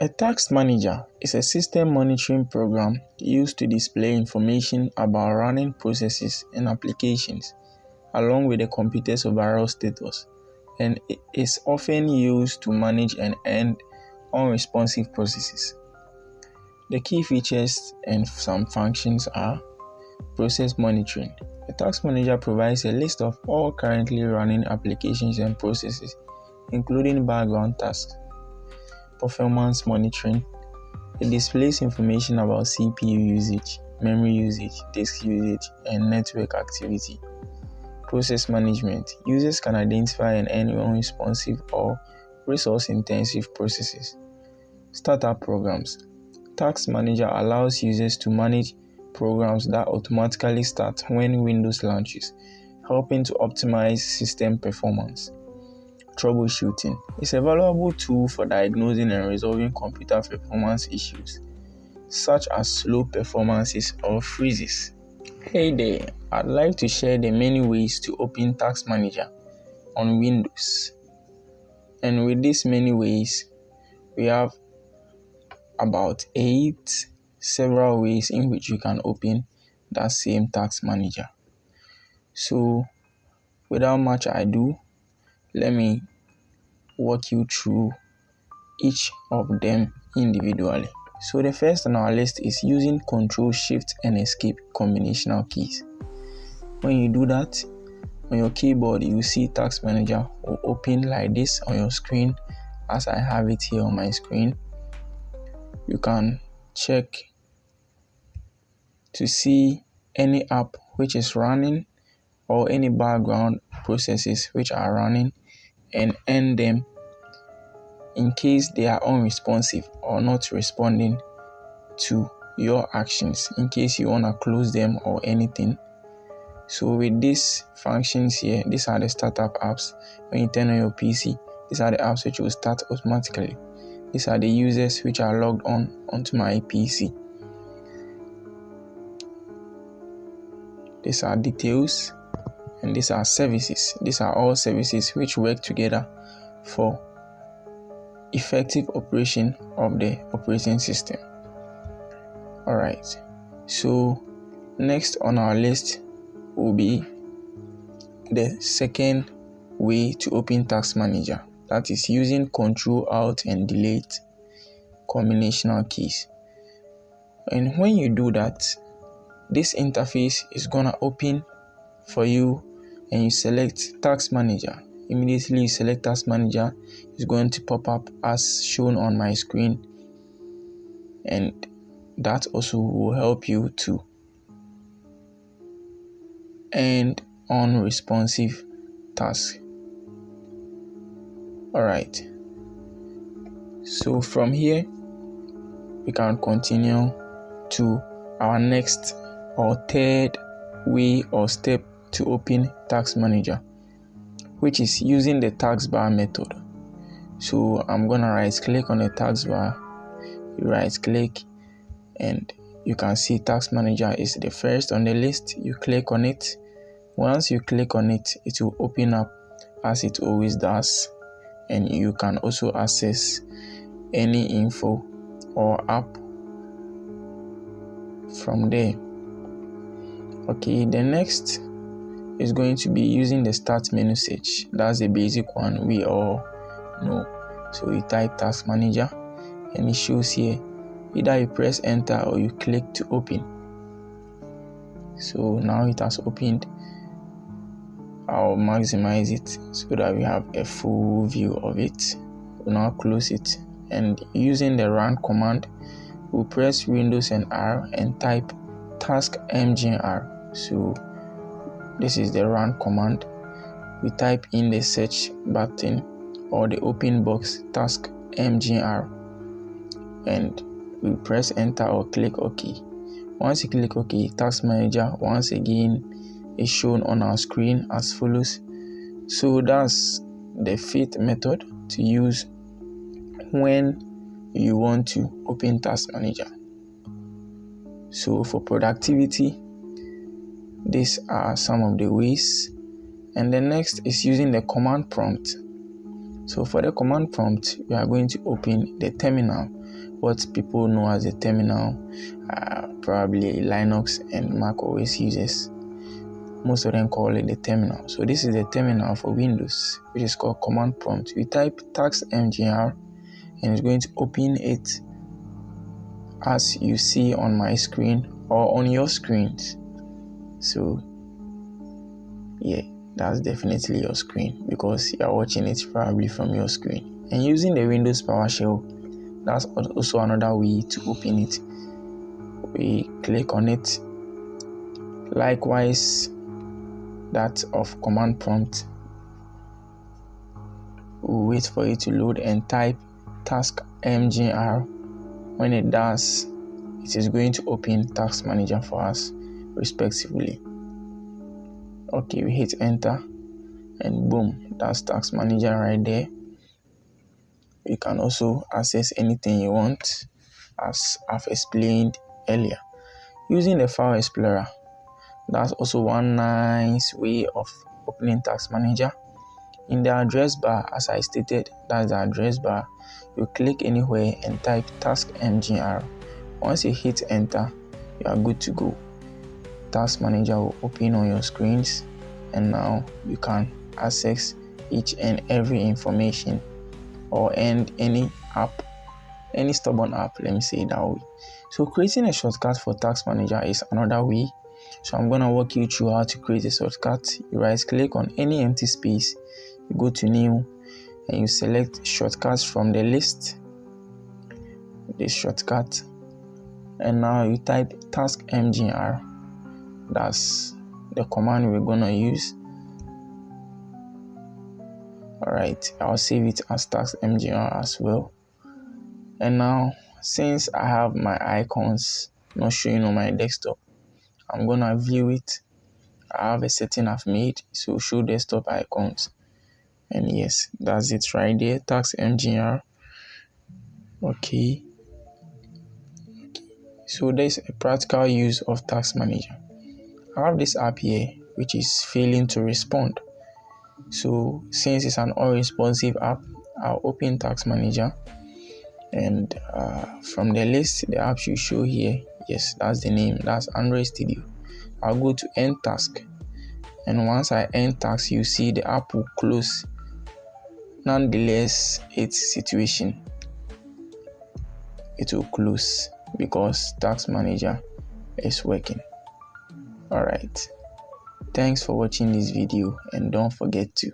A task manager is a system monitoring program used to display information about running processes and applications, along with the computer's overall status, and it is often used to manage and end unresponsive processes. The key features and some functions are process monitoring. A task manager provides a list of all currently running applications and processes, including background tasks. Performance monitoring. It displays information about CPU usage, memory usage, disk usage, and network activity. Process management. Users can identify and end unresponsive or resource-intensive processes. Startup programs. Task Manager allows users to manage programs that automatically start when Windows launches, helping to optimize system performance. Troubleshooting is a valuable tool for diagnosing and resolving computer performance issues, such as slow performances or freezes. Hey there, I'd like to share the many ways to open Task Manager on Windows. And with these many ways, we have about 8 several ways in which you can open that same Task Manager. So, without much ado, let me walk you through each of them individually. So the first on our list is using Control, Shift, and Escape combinational keys. When you do that, on your keyboard, you see Task Manager will open like this on your screen, as I have it here on my screen. You can check to see any app which is running or any background processes which are running and end them in case they are unresponsive or not responding to your actions, in case you want to close them or anything. So with these functions here, these are the startup apps. When you turn on your PC, these are the apps which will start automatically. These are the users which are logged onto my PC. These are details, and these are services. These are all services which work together for effective operation of the operating system. Alright, so next on our list will be the second way to open Task Manager. That is using Control, Alt, and Delete combinational keys. And when you do that, this interface is gonna open for you, and you select Task Manager. Immediately you select Task Manager, it's going to pop up as shown on my screen, and that also will help you to end unresponsive tasks. Alright, so from here we can continue to our next or third way or step to open Task Manager, which is using the taskbar method. So I'm gonna right click on the taskbar, you right click, and you can see Task Manager is the first on the list. You click on it. Once you click on it, it will open up as it always does, and you can also access any info or app from there. Okay, the next is going to be using the start menu search. That's the basic one we all know. So you type Task Manager and it shows here. Either you press enter or you click to open. So now it has opened. I'll maximize it so that we have a full view of it. We'll now close it, and using the run command, we'll press Windows and R and type task mgr. So this is the run command. We type in the search button or the open box task mgr, and we press enter or click OK. Once you click OK, Task Manager once again is shown on our screen as follows. So that's the fifth method to use when you want to open Task Manager. So for productivity, these are some of the ways. And the next is using the command prompt. So for the command prompt, we are going to open the terminal. what people know as a terminal, probably Linux and Mac OS users. Most of them call it the terminal. So this is the terminal for Windows, which is called command prompt. You type task-mgr and it's going to open it as you see on my screen or on your screens. So yeah, that's definitely your screen because you're watching it probably from your screen. And using the Windows PowerShell, that's also another way to open it. We click on it. Likewise, that of command prompt, we'll wait for it to load and type task-mgr. When it does, it is going to open Task Manager for us respectively. Okay, we hit enter and boom, that's Task Manager right there. You can also access anything you want, as I've explained earlier. Using the File Explorer, that's also one nice way of opening Task Manager. In the address bar, as I stated, that's the address bar. You click anywhere and type task-mgr. Once you hit enter, you are good to go. Task Manager will open on your screens, and now you can access each and every information or end any app, any stubborn app, let me say it that way. So creating a shortcut for Task Manager is another way. So I'm going to walk you through how to create a shortcut. You right click on any empty space, you go to new, and you select shortcuts from the list, this shortcut, and now you type task-mgr. That's the command we're going to use. Alright, I'll save it as task-mgr as well. And now, since I have my icons not showing on my desktop, I'm going to view it. I have a setting I've made, so show desktop icons. And yes, that's it right there, task-mgr. Okay. So there's a practical use of Task Manager. I have this app here which is failing to respond. So since it's an unresponsive app, I'll open Task Manager, and from the list, the app should show here. Yes, that's the name. That's Android Studio. I'll go to End Task, and once I end task, you see the app will close. Nonetheless, its situation, it will close because Task Manager is working. Alright, thanks for watching this video, and don't forget to